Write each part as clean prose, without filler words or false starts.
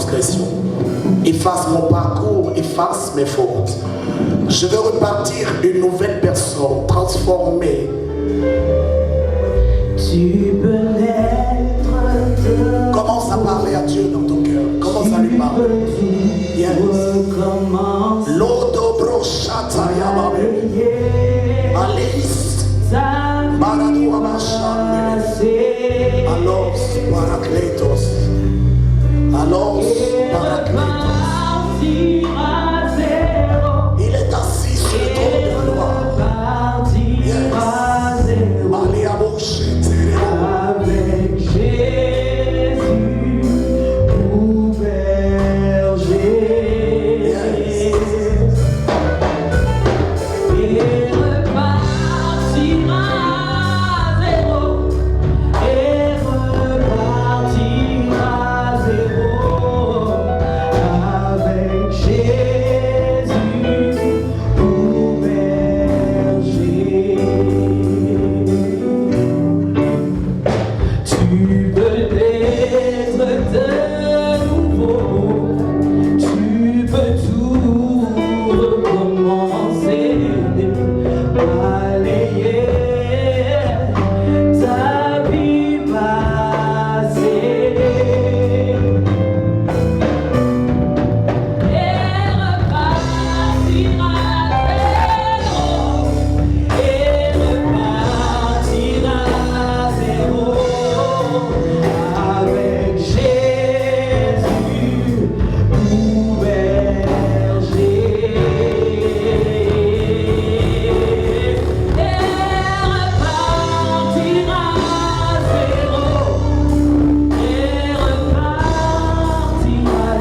transgressions. Efface mon parcours, efface mes fautes. Je veux repartir une nouvelle personne, transformée. Tu peux naître de... Commence à parler à Dieu dans ton cœur. Commence à lui parler. Yes. Lodo brochata yamabe. Alice. Baradou amachane. Alos parakletos. Alos parakletos. Il est assis sur le trône de gloire. Yes. Avec Jésus pour berger. Yes. Et repartira zéro. Et repartira zéro. Avec Jésus pour berger. Tu peux naître de nouveau, tu peux tout recommencer, balayer ta vie passée et repartira zéro, et repartira zéro. Avec Jésus pour berger. Et repartira zéro. Et repartira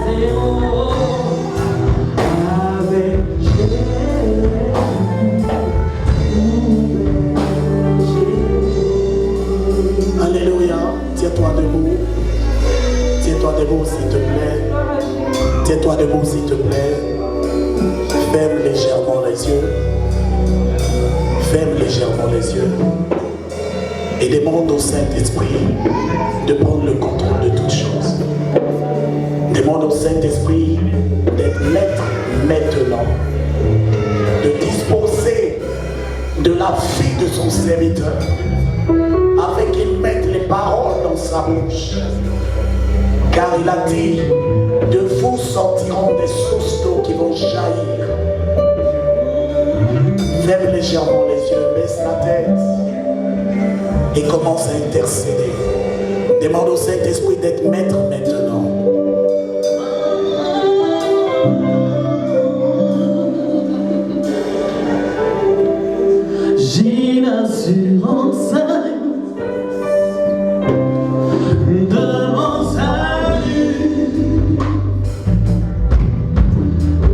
zéro. Avec Jésus pour berger. Alléluia. Tiens-toi debout. Tiens-toi debout s'il te plaît. Tiens-toi debout s'il te plaît. Ferme légèrement les yeux. Ferme légèrement les yeux. Et demande au Saint-Esprit de prendre le contrôle de toutes choses. Demande au Saint-Esprit d'être maître maintenant. De disposer de la vie de son serviteur. Avec qu'il mette les paroles dans sa bouche. Car il a dit, de vous sortiront des sources d'eau qui vont jaillir. Ferme légèrement les yeux, baisse la tête et commence à intercéder. Demande au Saint-Esprit d'être maître maintenant. J'ai une assurance de mon salut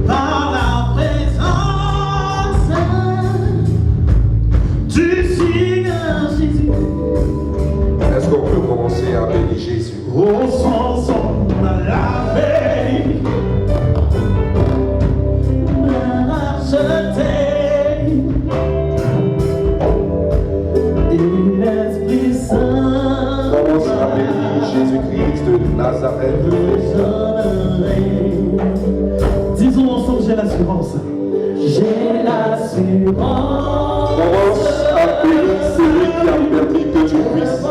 par la présence du Seigneur Jésus. Est-ce qu'on peut commencer à bénir Jésus? Au son de la veille, me racheter. Commence à bénir Jésus-Christ de Nazareth. Disons ensemble, j'ai l'assurance. J'ai l'assurance. Commence à bénir celui qui a permis que tu puisses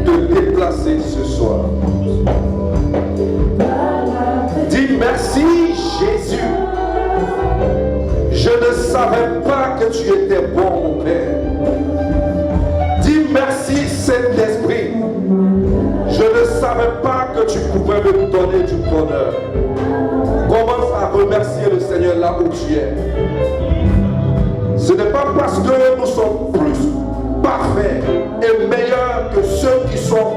te déplacer ce soir. Dis merci Jésus. Je ne savais pas que tu étais bon, mon Père. Dis merci Saint-Esprit. Je ne savais pas que tu pouvais me donner du bonheur. Commence à remercier le Seigneur là où tu es. Ce n'est pas parce que nous sommes plus parfaits et meilleurs que ceux qui sont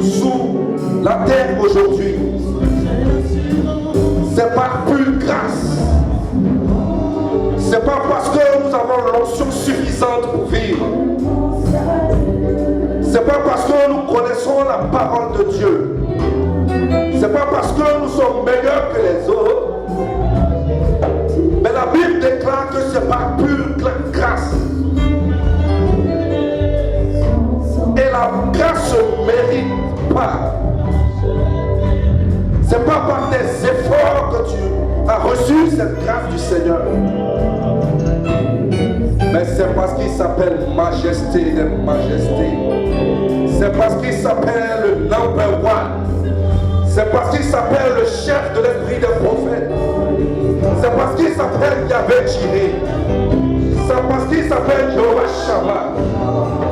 sous la terre aujourd'hui. C'est par pure grâce. C'est pas parce que nous avons l'onction suffisante pour vivre. C'est pas parce que nous connaissons la parole de Dieu. C'est pas parce que nous sommes meilleurs que les autres. Mais la Bible déclare que c'est par pure grâce. Et la grâce ne mérite pas. C'est pas reçu cette grâce du Seigneur. Mais c'est parce qu'il s'appelle Majesté des Majestés. C'est parce qu'il s'appelle le number one. C'est parce qu'il s'appelle le chef de l'esprit des prophètes. C'est parce qu'il s'appelle Yahvé Jireh. C'est parce qu'il s'appelle Jehovah Shammah.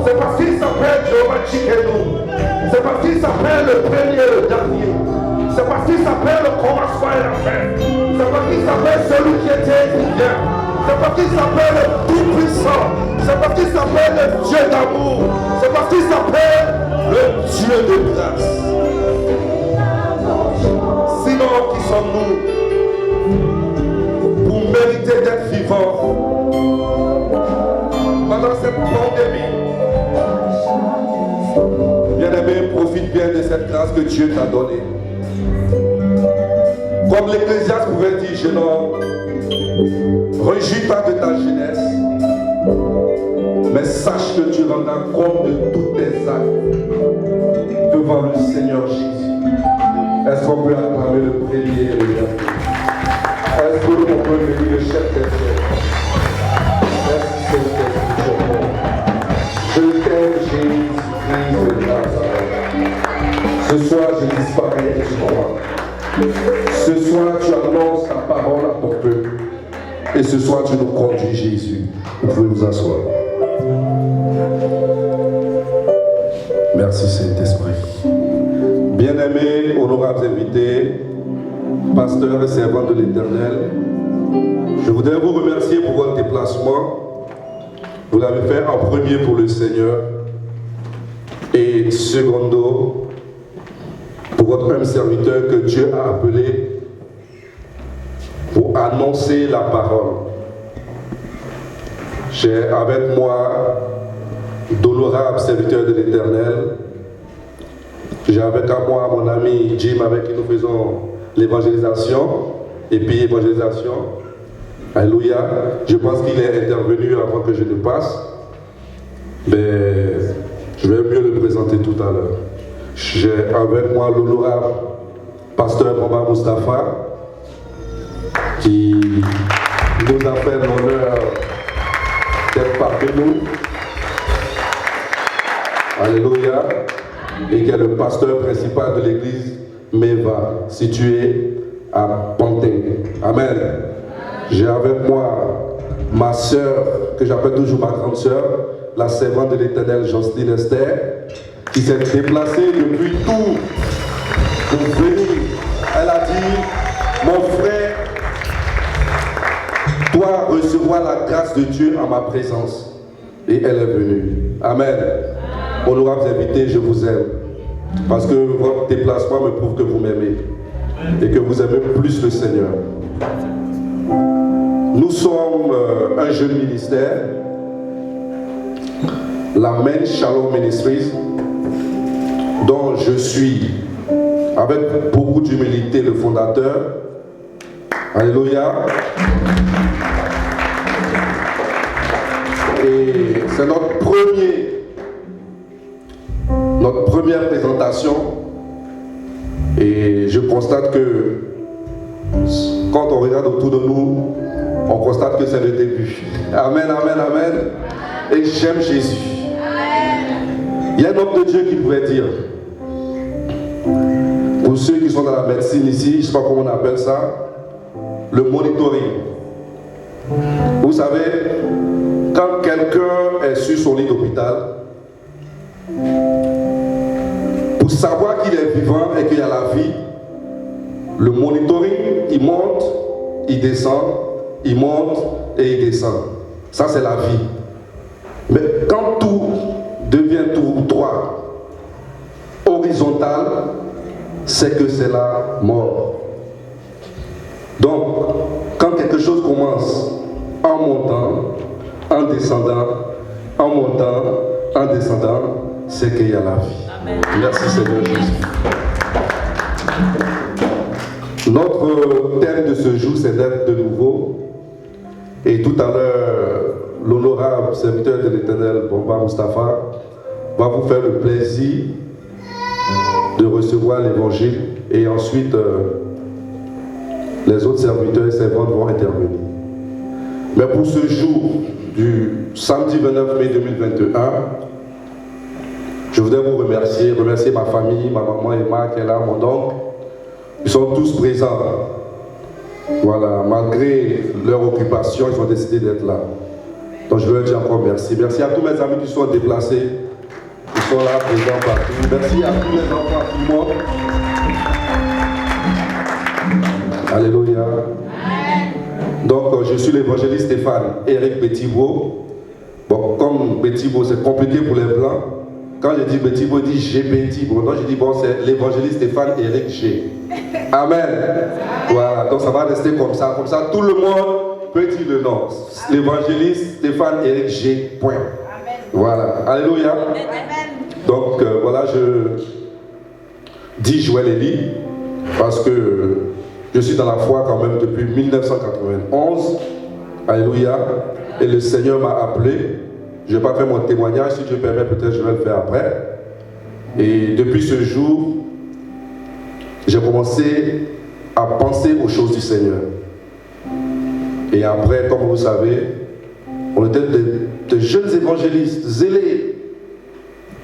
C'est parce qu'il s'appelle Jehovah Tsidkenu. C'est parce qu'il s'appelle le premier et le dernier. C'est parce qu'il s'appelle le commencement et la fin. C'est parce qu'il s'appelle celui qui était et qui vient. C'est parce qu'il s'appelle le Tout-Puissant. C'est parce qu'il s'appelle le Dieu d'amour. C'est parce qu'il s'appelle le Dieu de grâce. Sinon, qui sommes-nous pour mériter d'être vivants pendant cette pandémie? Bien-aimé, profite bien de cette grâce que Dieu t'a donnée. Comme l'Ecclésiaste pouvait dire, jeune homme, réjouis-toi de ta jeunesse, mais sache que tu rendras compte de tous tes actes devant le Seigneur Jésus. Est-ce qu'on peut acclamer le premier et le dernier? Est-ce qu'on peut venir le chef des chefs? Merci Seigneur. Je t'aime Jésus-Christ de Nazareth. Ce soir je disparais et je crois. Ce soir tu annonces ta parole à ton peuple. Et ce soir tu nous conduis Jésus. Vous pouvez vous asseoir. Merci Saint-Esprit. Bien-aimés, honorables invités, pasteurs et servants de l'Éternel, je voudrais vous remercier pour votre déplacement. Vous l'avez fait en premier pour le Seigneur et secondo pour votre même serviteur que Dieu a appelé pour annoncer la parole. J'ai avec moi d'honorables serviteurs de l'Éternel. J'ai avec moi mon ami Jim avec qui nous faisons l'évangélisation et puis évangélisation. Alléluia. Je pense qu'il est intervenu avant que je ne passe. Mais je vais mieux le présenter tout à l'heure. J'ai avec moi l'honorable pasteur Mama Mustafa qui nous a fait l'honneur d'être parmi nous. Alléluia. Et qui est le pasteur principal de l'église Meva, située à Pantin. Amen. J'ai avec moi ma sœur, que j'appelle toujours ma grande sœur, la servante de l'Éternel, Jocelyne Esther, qui s'est déplacée depuis tout pour venir. Elle a dit, mon frère doit recevoir la grâce de Dieu en ma présence. Et elle est venue. Amen. Honorables invités, je vous aime. Parce que votre déplacement me prouve que vous m'aimez. Et que vous aimez plus le Seigneur. Nous sommes un jeune ministère, la Main Shalom Ministries, dont je suis, avec beaucoup d'humilité, le fondateur. Alléluia. Et c'est notre première présentation. Et je constate que quand on regarde autour de nous, on constate que c'est le début. Amen, amen, amen. Et j'aime Jésus. Il y a un homme de Dieu qui pouvait dire, pour ceux qui sont dans la médecine ici, je ne sais pas comment on appelle ça, le monitoring. Vous savez, quand quelqu'un est sur son lit d'hôpital, pour savoir qu'il est vivant et qu'il y a la vie, le monitoring, il monte, il descend, il monte et il descend. Ça, c'est la vie. Mais quand tout devient tout droit, horizontal, c'est que c'est la mort. Donc, quand quelque chose commence en montant, en descendant, en montant, en descendant, c'est qu'il y a la vie. Amen. Merci Seigneur Jésus. Notre thème de ce jour, c'est d'être de nouveau. Et tout à l'heure, l'honorable serviteur de l'Éternel, Mama Mustafa, va vous faire le plaisir de recevoir l'évangile et ensuite Les autres serviteurs et servantes vont intervenir. Mais pour ce jour du samedi 29 mai 2021, je voudrais vous remercier ma famille, ma maman Emma qui est là, mon oncle. Ils sont tous présents. Voilà, malgré leur occupation, ils ont décidé d'être là. Donc je veux leur dire encore merci. Merci à tous mes amis qui sont déplacés, qui sont là présents partout. Merci à tous les enfants, à tout le monde. Alléluia. Donc je suis l'évangéliste Stéphane Éric Bettibo. Bon, comme Bettibo c'est compliqué pour les blancs, quand je dis Bettibo, il dit G Bettibo. Donc je dis bon, c'est l'évangéliste Stéphane Éric G. Amen. Voilà, donc ça va rester comme ça tout le monde peut dire le nom. L'évangéliste Stéphane Éric G. Point. Voilà, alléluia. Donc voilà, je dis Joël Élie parce que je suis dans la foi quand même depuis 1991. Alléluia. Et le Seigneur m'a appelé. Je ne vais pas faire mon témoignage, si Dieu permet, peut-être je vais le faire après. Et depuis ce jour, j'ai commencé à penser aux choses du Seigneur. Et après, comme vous savez, on était de jeunes évangélistes, zélés.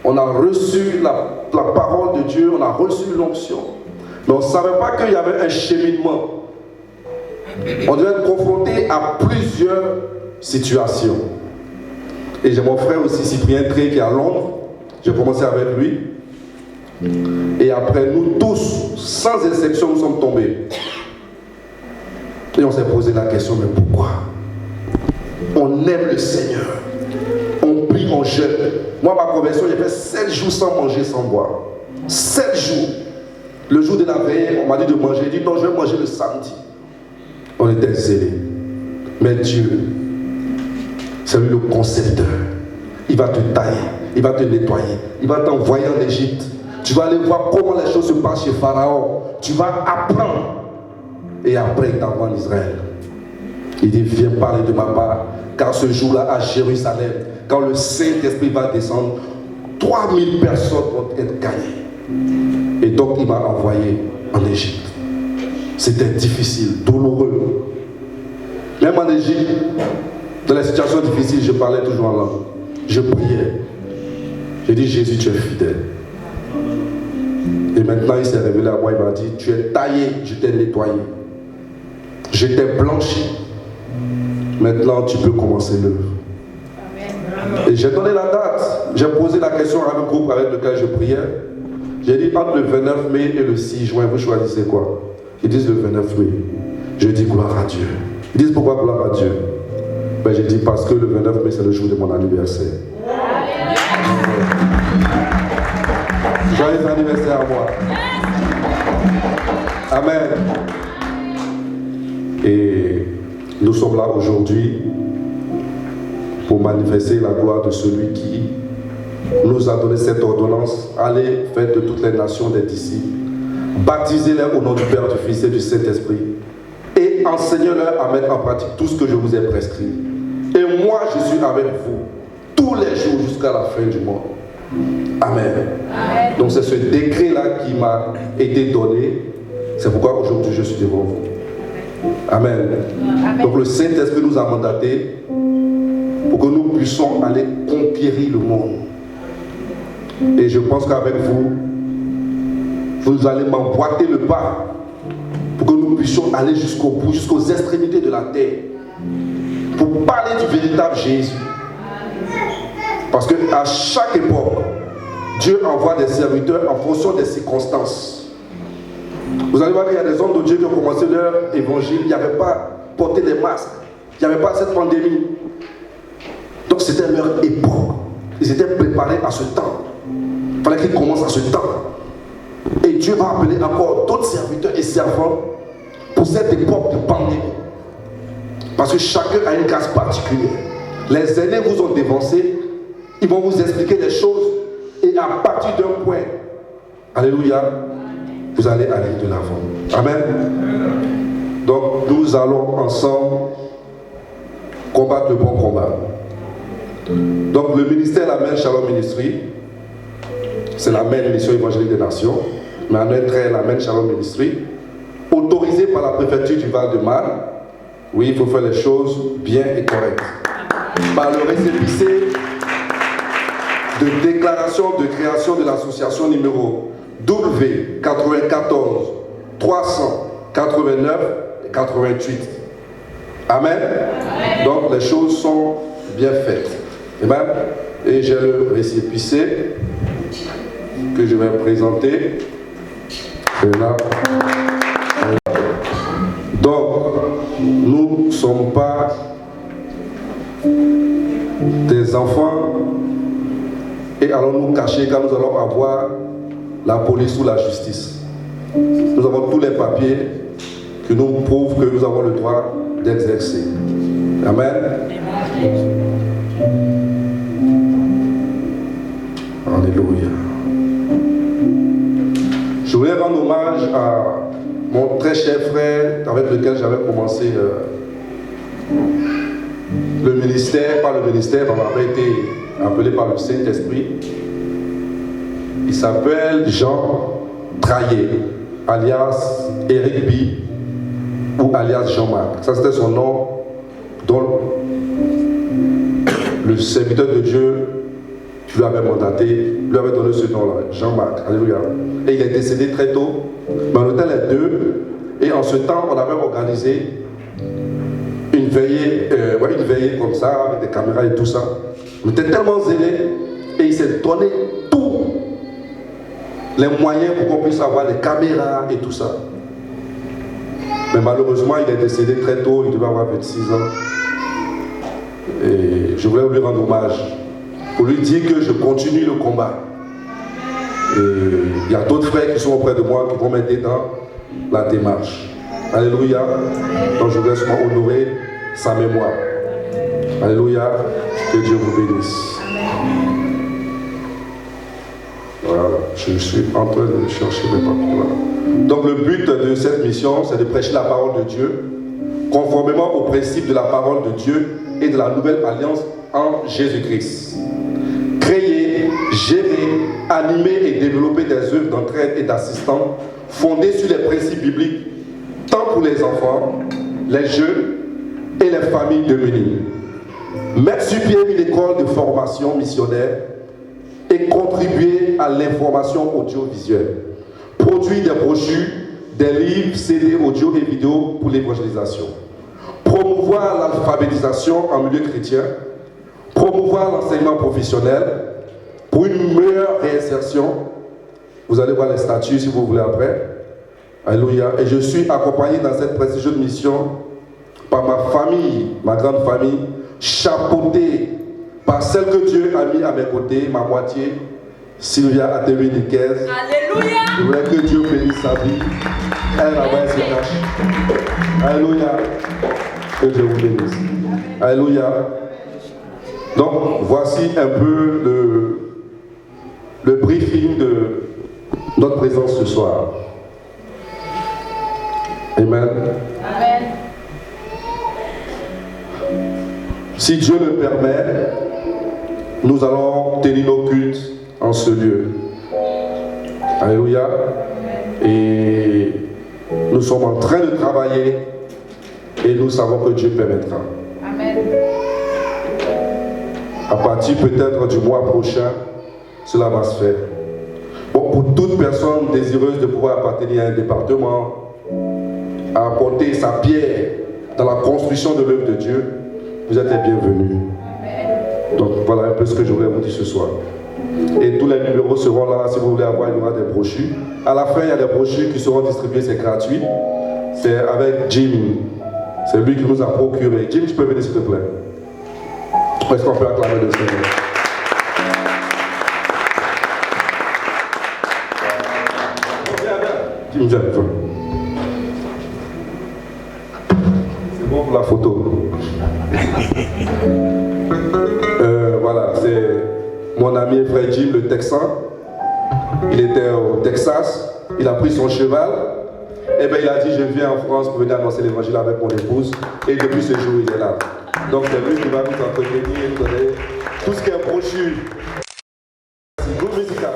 On a reçu la parole de Dieu, on a reçu l'onction. Mais on ne savait pas qu'il y avait un cheminement. On devait être confronté à plusieurs situations. Et j'ai mon frère aussi, Cyprien Tré, qui est à Londres. J'ai commencé avec lui. Et après, nous tous, sans exception, nous sommes tombés. Et on s'est posé la question, mais pourquoi? On aime le Seigneur. On prie, on jeûne. Moi, ma conversion, j'ai fait 7 jours sans manger, sans boire. 7 jours. Le jour de la veille, on m'a dit de manger. J'ai dit non, je vais manger le samedi. On était zélés. Mais Dieu, c'est lui le concepteur. Il va te tailler, il va te nettoyer, il va t'envoyer en Égypte. Tu vas aller voir comment les choses se passent chez Pharaon. Tu vas apprendre. Et après, il t'envoie en Israël. Il dit, viens parler de ma part. Car ce jour-là, à Jérusalem, quand le Saint-Esprit va descendre, 3000 personnes vont être gagnées. Et donc, il m'a envoyé en Égypte. C'était difficile, douloureux. Même en Égypte, dans les situations difficiles, je parlais toujours en langue. Je priais. J'ai dit, Jésus, tu es fidèle. Et maintenant, il s'est révélé à moi, il m'a dit, tu es taillé, je t'ai nettoyé. Je t'ai blanchi. Maintenant, tu peux commencer l'œuvre. Et j'ai donné la date. J'ai posé la question à un groupe avec lequel je priais. J'ai dit, entre le 29 mai et le 6 juin, vous choisissez quoi? Ils disent le 29 mai. Je dis, gloire à Dieu. Ils disent, pourquoi gloire à Dieu? Ben, j'ai dit, parce que le 29 mai, c'est le jour de mon anniversaire. Joyeux anniversaire à moi. Amen. Et nous sommes là aujourd'hui pour manifester la gloire de celui qui nous a donné cette ordonnance. Allez, faites de toutes les nations des disciples. Baptisez-les au nom du Père, du Fils et du Saint-Esprit. Et enseignez-leur à mettre en pratique tout ce que je vous ai prescrit. Et moi, je suis avec vous tous les jours jusqu'à la fin du monde. Amen. Amen. Donc c'est ce décret-là qui m'a été donné. C'est pourquoi aujourd'hui je suis devant vous. Amen. Amen. Donc le Saint-Esprit nous a mandatés pour que nous puissions aller conquérir le monde. Et je pense qu'avec vous, vous allez m'emboîter le pas pour que nous puissions aller jusqu'au bout, jusqu'aux extrémités de la terre, pour parler du véritable Jésus. Parce qu'à chaque époque, Dieu envoie des serviteurs en fonction des circonstances. Vous allez voir qu'il y a des hommes de Dieu qui ont commencé leur évangile, il n'y avait pas porté des masques, il n'y avait pas cette pandémie. Donc c'était leur époque. Ils étaient préparés à ce temps. Il fallait qu'ils commencent à ce temps. Et Dieu va appeler encore d'autres serviteurs et servants pour cette époque de pandémie. Parce que chacun a une grâce particulière. Les aînés vous ont dévancé, ils vont vous expliquer les choses et à partir d'un point, alléluia, vous allez aller de l'avant. Amen. Donc nous allons ensemble combattre le bon combat. Donc le ministère Amen Shalom Ministry, c'est l'Amen Mission Évangélique des Nations, mais en un trait l'Amen Shalom Ministry, autorisé autorisé par la préfecture du Val-de-Marne. Oui, il faut faire les choses bien et correctes. Par le récépissé de déclaration de création de l'association numéro W94 389 88. Amen. Donc les choses sont bien faites. Amen. Et j'ai le récépissé que je vais présenter. Et là. Donc, nous ne sommes pas des enfants et allons nous cacher quand nous allons avoir la police ou la justice. Nous avons tous les papiers qui nous prouvent que nous avons le droit d'exercer. Amen. Alléluia. Je voulais rendre hommage à mon très cher frère avec lequel j'avais commencé le ministère, pas le ministère, on avait été appelé par le Saint-Esprit. Il s'appelle Jean Traillé, alias Eric B, ou alias Jean-Marc. Ça c'était son nom dont le serviteur de Dieu lui avait mandaté, lui avait donné ce nom-là, Jean-Marc. Alléluia. Et il est décédé très tôt. Mais on était les deux. Et en ce temps, on avait organisé une veillée comme ça, avec des caméras et tout ça. On était tellement zélés et il s'est donné tous les moyens pour qu'on puisse avoir des caméras et tout ça. Mais malheureusement, il est décédé très tôt, il devait avoir 26 ans. Et je voulais lui rendre hommage pour lui dire que je continue le combat. Et il y a d'autres frères qui sont auprès de moi qui vont m'aider dans la démarche. Alléluia. Donc je voulais seulement honorer sa mémoire. Alléluia. Que Dieu vous bénisse. Voilà. Je suis en train de chercher mes papiers. Voilà. Donc le but de cette mission, c'est de prêcher la parole de Dieu conformément aux principes de la parole de Dieu et de la nouvelle alliance en Jésus-Christ. Créer, gérer, animer et développer des œuvres d'entraide et d'assistance fondées sur les principes bibliques, tant pour les enfants, les jeunes et les familles démunies. Mettre sur pied une école de formation missionnaire et contribuer à l'information audiovisuelle. Produire des brochures, des livres, CD, audio et vidéo pour l'évangélisation. Promouvoir l'alphabétisation en milieu chrétien. Promouvoir l'enseignement professionnel pour une meilleure réinsertion. Vous allez voir les statuts si vous voulez après. Alléluia. Et je suis accompagné dans cette prestigieuse mission par ma famille, ma grande famille, chapeautée par celle que Dieu a mis à mes côtés, ma moitié, Sylvia Athémé Niquez. Alléluia. Je voudrais que Dieu bénisse sa vie. Elle là-bas, elle se cache. Alléluia. Que Dieu vous bénisse. Alléluia. Donc, voici un peu le briefing de notre présence ce soir. Amen. Amen. Si Dieu le permet, nous allons tenir nos cultes en ce lieu. Alléluia. Et nous sommes en train de travailler et nous savons que Dieu permettra. Amen. À partir peut-être du mois prochain, cela va se faire. Bon, pour toute personne désireuse de pouvoir appartenir à un département, à apporter sa pierre dans la construction de l'œuvre de Dieu, vous êtes les bienvenus. Donc voilà un peu ce que je voulais vous dire ce soir. Et tous les numéros seront là, si vous voulez avoir, il y aura des brochures. À la fin, il y a des brochures qui seront distribuées, c'est gratuit. C'est avec Jim. C'est lui qui nous a procuré. Jim, tu peux venir s'il te plaît. Est-ce qu'on peut acclamer le Seigneur? Jim, viens. C'est bon pour la photo. Voilà, c'est mon ami et frère Jim, le Texan. Il était au Texas, il a pris son cheval, et bien il a dit je viens en France pour venir annoncer l'évangile avec mon épouse, et depuis ce jour il est là. Donc c'est lui qui va nous entretenir et nous donner tout ce qui est brochure. C'est groupe musical.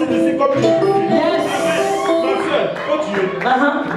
dessus comme je suis. Yes. Amen. Ma soeur, continue.